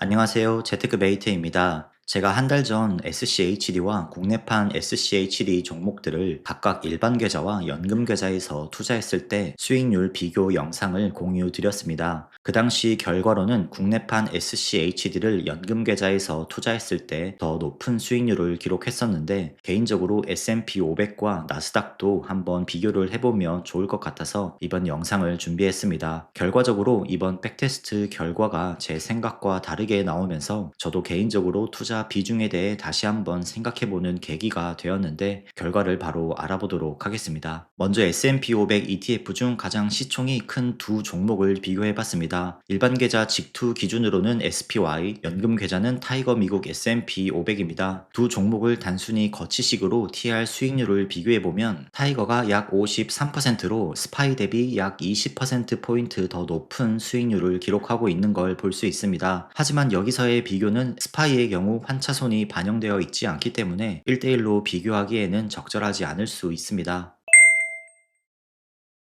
안녕하세요. 재테크베이트입니다. 제가 한 달 전 SCHD와 국내판 SCHD 종목들을 각각 일반 계좌와 연금 계좌에서 투자했을 때 수익률 비교 영상을 공유 드렸습니다. 그 당시 결과로는 국내판 SCHD를 연금 계좌에서 투자했을 때 더 높은 수익률을 기록했었는데 개인적으로 S&P 500과 나스닥도 한번 비교를 해보면 좋을 것 같아서 이번 영상을 준비했습니다. 결과적으로 이번 백테스트 결과가 제 생각과 다르게 나오면서 저도 개인적으로 투자 비중에 대해 다시 한번 생각해보는 계기가 되었는데 결과를 바로 알아보도록 하겠습니다. 먼저 S&P 500 ETF 중 가장 시총이 큰 두 종목을 비교해봤습니다. 일반 계좌 직투 기준으로는 SPY, 연금 계좌는 타이거 미국 S&P 500입니다. 두 종목을 단순히 거치식으로 TR 수익률을 비교해보면 타이거가 약 53%로 스파이 대비 약 20%포인트 더 높은 수익률을 기록하고 있는 걸 볼 수 있습니다. 하지만 여기서의 비교는 스파이의 경우 환차손이 반영되어 있지 않기 때문에 1대1로 비교하기에는 적절하지 않을 수 있습니다.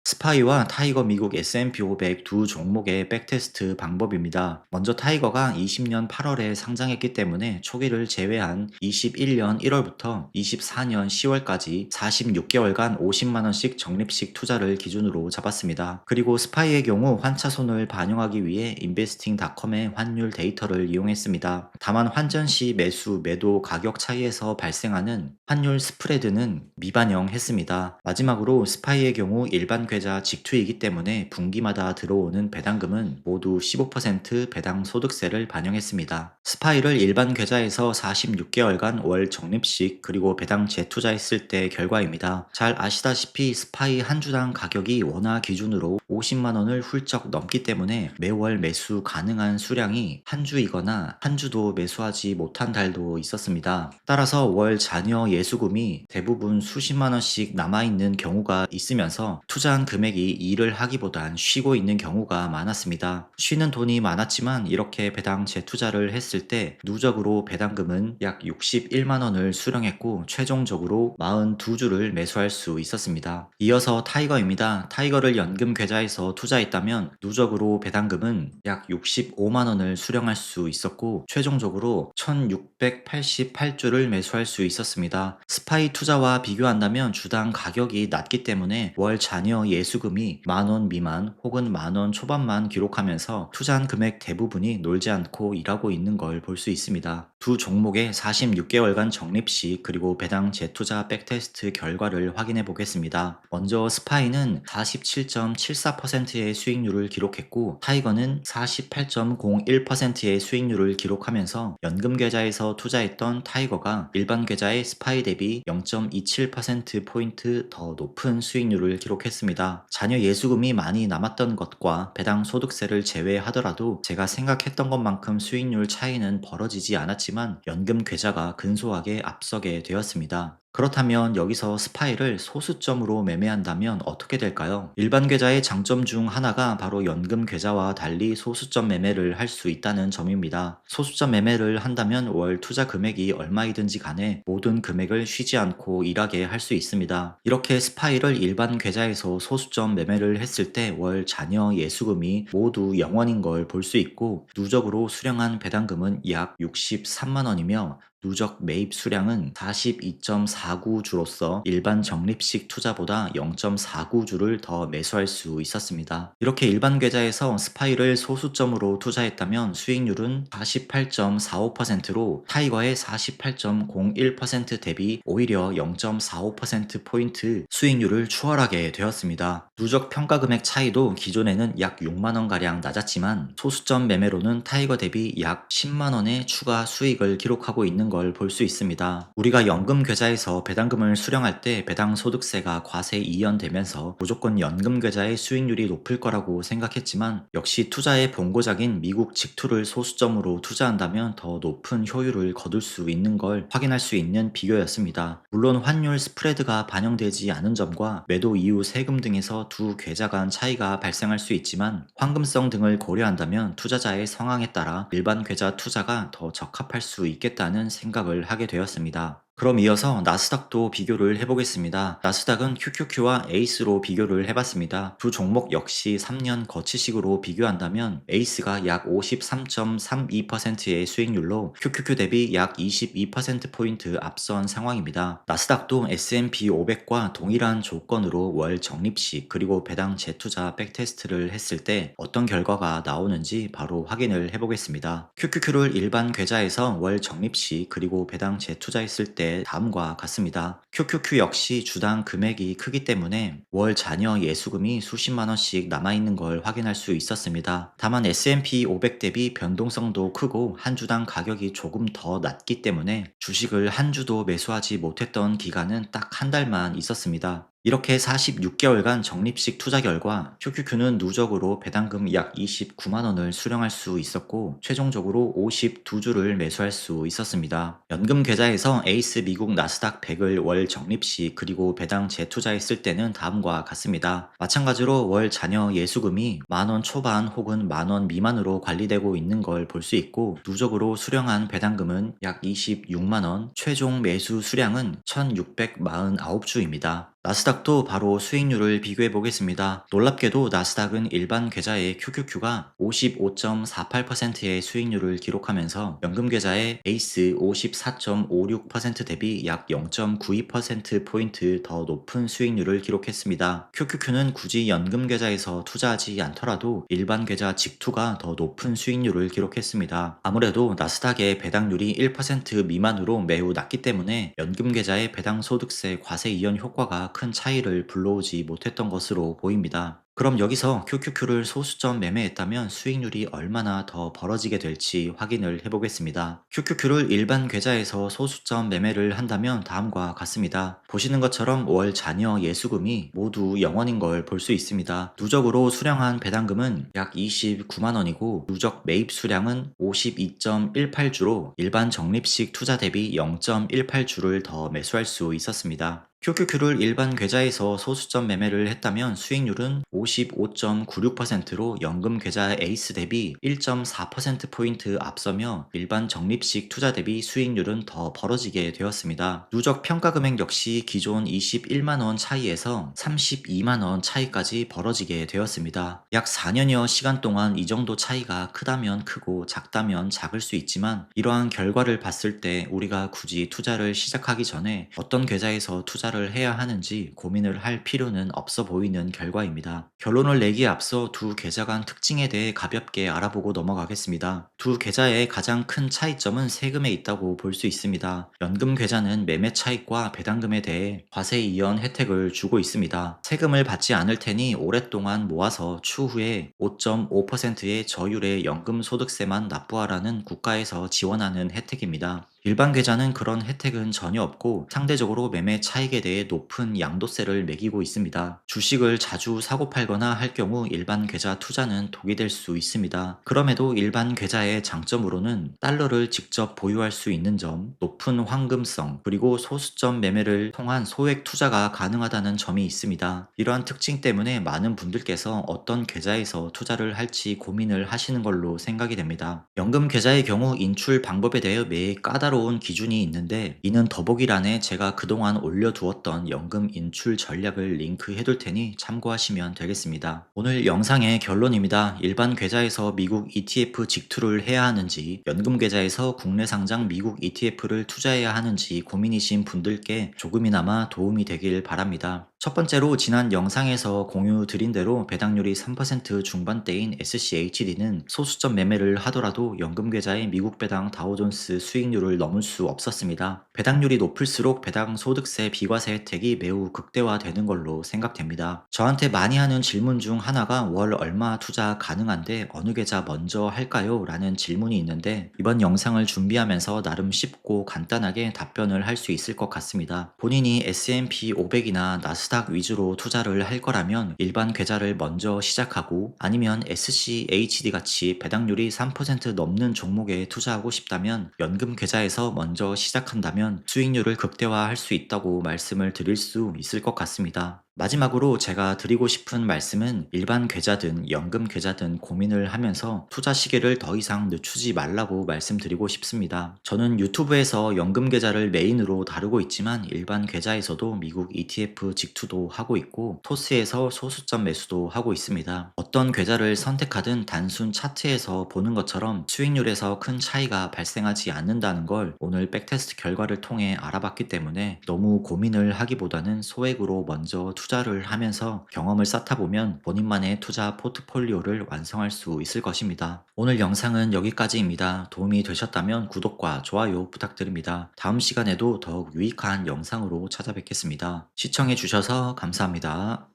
스파이와 타이거 미국 S&P 500 두 종목의 백테스트 방법입니다. 먼저 타이거가 20년 8월에 상장했기 때문에 초기를 제외한 21년 1월부터 24년 10월까지 46개월간 50만원씩 적립식 투자를 기준으로 잡았습니다. 그리고 스파이의 경우 환차손을 반영하기 위해 인베스팅닷컴의 환율 데이터를 이용했습니다. 다만 환전 시 매수, 매도 가격 차이에서 발생하는 환율 스프레드는 미반영했습니다. 마지막으로 스파이의 경우 일반 계좌 직투이기 때문에 분기마다 들어오는 배당금은 모두 15% 배당 소득세를 반영했습니다. 스파이를 일반 계좌에서 46개월간 월 적립식 그리고 배당 재투자했을 때 결과입니다. 잘 아시다시피 스파이 한 주당 가격이 원화 기준으로 50만원을 훌쩍 넘기 때문에 매월 매수 가능한 수량이 한 주이거나 한 주도 매수하지 못한 달도 있었습니다. 따라서 월 잔여 예수금이 대부분 수십만원씩 남아있는 경우가 있으면서 투자한 금액이 일을 하기보단 쉬고 있는 경우가 많았습니다. 쉬는 돈이 많았지만 이렇게 배당 재투자를 했을 때 누적으로 배당금은 약 61만원을 수령했고 최종적으로 42주를 매수할 수 있었습니다. 이어서 타이거입니다. 타이거를 연금 계좌에서 투자했다면 누적으로 배당금은 약 65만원을 수령할 수 있었고 최종적으로 1688주를 매수할 수 있었습니다. 스파이 투자와 비교한다면 주당 가격이 낮기 때문에 월 잔여 예수금이 만원 미만 혹은 만원 초반만 기록하면서 투자한 금액 대부분이 놀지 않고 일하고 있는 걸 볼 수 있습니다. 두 종목의 46개월간 적립식 그리고 배당 재투자 백테스트 결과를 확인해 보겠습니다. 먼저 스파이는 47.74%의 수익률을 기록했고 타이거는 48.01%의 수익률을 기록하면서 연금 계좌에서 투자했던 타이거가 일반 계좌의 스파이 대비 0.27%포인트 더 높은 수익률을 기록했습니다. 잔여 예수금이 많이 남았던 것과 배당 소득세를 제외하더라도 제가 생각했던 것만큼 수익률 차이는 벌어지지 않았지만 연금 계좌가 근소하게 앞서게 되었습니다. 그렇다면 여기서 스파이를 소수점으로 매매한다면 어떻게 될까요? 일반 계좌의 장점 중 하나가 바로 연금 계좌와 달리 소수점 매매를 할 수 있다는 점입니다. 소수점 매매를 한다면 월 투자 금액이 얼마이든지 간에 모든 금액을 쉬지 않고 일하게 할 수 있습니다. 이렇게 스파이를 일반 계좌에서 소수점 매매를 했을 때 월 잔여 예수금이 모두 0원인 걸 볼 수 있고 누적으로 수령한 배당금은 약 63만원이며 누적 매입 수량은 42.49주로서 일반 적립식 투자보다 0.49주를 더 매수할 수 있었습니다. 이렇게 일반 계좌에서 스파이를 소수점으로 투자했다면 수익률은 48.45%로 타이거의 48.01% 대비 오히려 0.45%포인트 수익률을 추월하게 되었습니다. 누적 평가 금액 차이도 기존에는 약 6만원가량 낮았지만 소수점 매매로는 타이거 대비 약 10만원의 추가 수익을 기록하고 있는 걸 볼 수 있습니다. 우리가 연금 계좌에서 배당금을 수령할 때 배당 소득세가 과세 이연되면서 무조건 연금 계좌의 수익률이 높을 거라고 생각했지만 역시 투자의 본고장인 미국 직투를 소수점으로 투자한다면 더 높은 효율을 거둘 수 있는 걸 확인할 수 있는 비교였습니다. 물론 환율 스프레드가 반영되지 않은 점과 매도 이후 세금 등에서 두 계좌 간 차이가 발생할 수 있지만 황금성 등을 고려한다면 투자자의 상황에 따라 일반 계좌 투자가 더 적합할 수 있겠다는 생각을 하게 되었습니다. 그럼 이어서 나스닥도 비교를 해보겠습니다. 나스닥은 QQQ와 에이스로 비교를 해봤습니다. 두 종목 역시 3년 거치식으로 비교한다면 에이스가 약 53.32%의 수익률로 QQQ 대비 약 22%포인트 앞선 상황입니다. 나스닥도 S&P 500과 동일한 조건으로 월 적립식 그리고 배당 재투자 백테스트를 했을 때 어떤 결과가 나오는지 바로 확인을 해보겠습니다. QQQ를 일반 계좌에서 월 적립식 그리고 배당 재투자했을 때 다음과 같습니다. QQQ 역시 주당 금액이 크기 때문에 월 잔여 예수금이 수십만 원씩 남아있는 걸 확인할 수 있었습니다. 다만 S&P 500 대비 변동성도 크고 한 주당 가격이 조금 더 낮기 때문에 주식을 한 주도 매수하지 못했던 기간은 딱 한 달만 있었습니다. 이렇게 46개월간 적립식 투자 결과 QQQ는 누적으로 배당금 약 29만 원을 수령할 수 있었고 최종적으로 52주를 매수할 수 있었습니다. 연금 계좌에서 에이스 미국 나스닥 100을 월 적립식 그리고 배당 재투자했을 때는 다음과 같습니다. 마찬가지로 월 잔여 예수금이 만 원 초반 혹은 만 원 미만으로 관리되고 있는 걸 볼 수 있고 누적으로 수령한 배당금은 약 26만 원, 최종 매수 수량은 1649주입니다. 나스닥도 바로 수익률을 비교해 보겠습니다. 놀랍게도 나스닥은 일반 계좌의 QQQ가 55.48%의 수익률을 기록하면서 연금 계좌의 에이스 54.56% 대비 약 0.92%포인트 더 높은 수익률을 기록했습니다. QQQ는 굳이 연금 계좌에서 투자하지 않더라도 일반 계좌 직투가 더 높은 수익률을 기록했습니다. 아무래도 나스닥의 배당률이 1% 미만으로 매우 낮기 때문에 연금 계좌의 배당 소득세 과세 이연 효과가 큰 차이를 불러오지 못했던 것으로 보입니다. 그럼 여기서 QQQ를 소수점 매매했다면 수익률이 얼마나 더 벌어지게 될지 확인을 해보겠습니다. QQQ를 일반 계좌에서 소수점 매매를 한다면 다음과 같습니다. 보시는 것처럼 월 잔여 예수금이 모두 0원인 걸 볼 수 있습니다. 누적으로 수령한 배당금은 약 29만 원이고 누적 매입 수량은 52.18주로 일반 적립식 투자 대비 0.18주를 더 매수할 수 있었습니다. QQQ를 일반 계좌에서 소수점 매매를 했다면 수익률은 55.96%로 연금 계좌 에이스 대비 1.4%포인트 앞서며 일반 적립식 투자 대비 수익률은 더 벌어지게 되었습니다. 누적 평가 금액 역시 기존 21만원 차이에서 32만원 차이까지 벌어지게 되었습니다. 약 4년여 시간 동안 이 정도 차이가 크다면 크고 작다면 작을 수 있지만 이러한 결과를 봤을 때 우리가 굳이 투자를 시작하기 전에 어떤 계좌에서 투자를 해야 하는지 고민을 할 필요는 없어 보이는 결과입니다. 결론을 내기에 앞서 두 계좌 간 특징에 대해 가볍게 알아보고 넘어가겠습니다. 두 계좌의 가장 큰 차이점은 세금에 있다고 볼 수 있습니다. 연금 계좌는 매매 차익과 배당금에 대해 과세 이연 혜택을 주고 있습니다. 세금을 받지 않을 테니 오랫동안 모아서 추후에 5.5%의 저율의 연금 소득세만 납부하라는 국가에서 지원하는 혜택입니다. 일반 계좌는 그런 혜택은 전혀 없고 상대적으로 매매 차익에 대해 높은 양도세를 매기고 있습니다. 주식을 자주 사고 팔거나 할 경우 일반 계좌 투자는 독이 될 수 있습니다. 그럼에도 일반 계좌의 장점으로는 달러를 직접 보유할 수 있는 점, 높은 황금성, 그리고 소수점 매매를 통한 소액 투자가 가능하다는 점이 있습니다. 이러한 특징 때문에 많은 분들께서 어떤 계좌에서 투자를 할지 고민을 하시는 걸로 생각이 됩니다. 연금 계좌의 경우 인출 방법에 대해 매일 까다로운 기준이 있는데 이는 더보기란에 제가 그동안 올려두었던 연금 인출 전략을 링크해둘 테니 참고하시면 되겠습니다. 오늘 영상의 결론입니다. 일반 계좌에서 미국 ETF 직투를 해야 하는지 연금 계좌에서 국내 상장 미국 ETF를 투자해야 하는지 고민이신 분들께 조금이나마 도움이 되길 바랍니다. 첫 번째로 지난 영상에서 공유 드린 대로 배당률이 3% 중반대인 SCHD는 소수점 매매를 하더라도 연금 계좌의 미국 배당 다우존스 수익률을 넘을 수 없었습니다. 배당률이 높을수록 배당 소득세 비과세 혜택이 매우 극대화되는 걸로 생각됩니다. 저한테 많이 하는 질문 중 하나가 월 얼마 투자 가능한데 어느 계좌 먼저 할까요? 라는 질문이 있는데 이번 영상을 준비하면서 나름 쉽고 간단하게 답변을 할 수 있을 것 같습니다. 본인이 S&P 500이나 나스닥 위주로 투자를 할 거라면 일반 계좌를 먼저 시작하고 아니면 SCHD 같이 배당률이 3% 넘는 종목에 투자하고 싶다면 연금 계좌에서 먼저 시작한다면 수익률을 극대화할 수 있다고 말씀을 드릴 수 있을 것 같습니다. 마지막으로 제가 드리고 싶은 말씀은 일반 계좌든 연금 계좌든 고민을 하면서 투자 시기를 더 이상 늦추지 말라고 말씀드리고 싶습니다. 저는 유튜브에서 연금 계좌를 메인으로 다루고 있지만 일반 계좌에서도 미국 ETF 직투도 하고 있고 토스에서 소수점 매수도 하고 있습니다. 어떤 계좌를 선택하든 단순 차트에서 보는 것처럼 수익률에서 큰 차이가 발생하지 않는다는 걸 오늘 백테스트 결과를 통해 알아봤기 때문에 너무 고민을 하기보다는 소액으로 먼저 투자를 하면서 경험을 쌓다 보면 본인만의 투자 포트폴리오를 완성할 수 있을 것입니다. 오늘 영상은 여기까지입니다. 도움이 되셨다면 구독과 좋아요 부탁드립니다. 다음 시간에도 더욱 유익한 영상으로 찾아뵙겠습니다. 시청해 주셔서 감사합니다.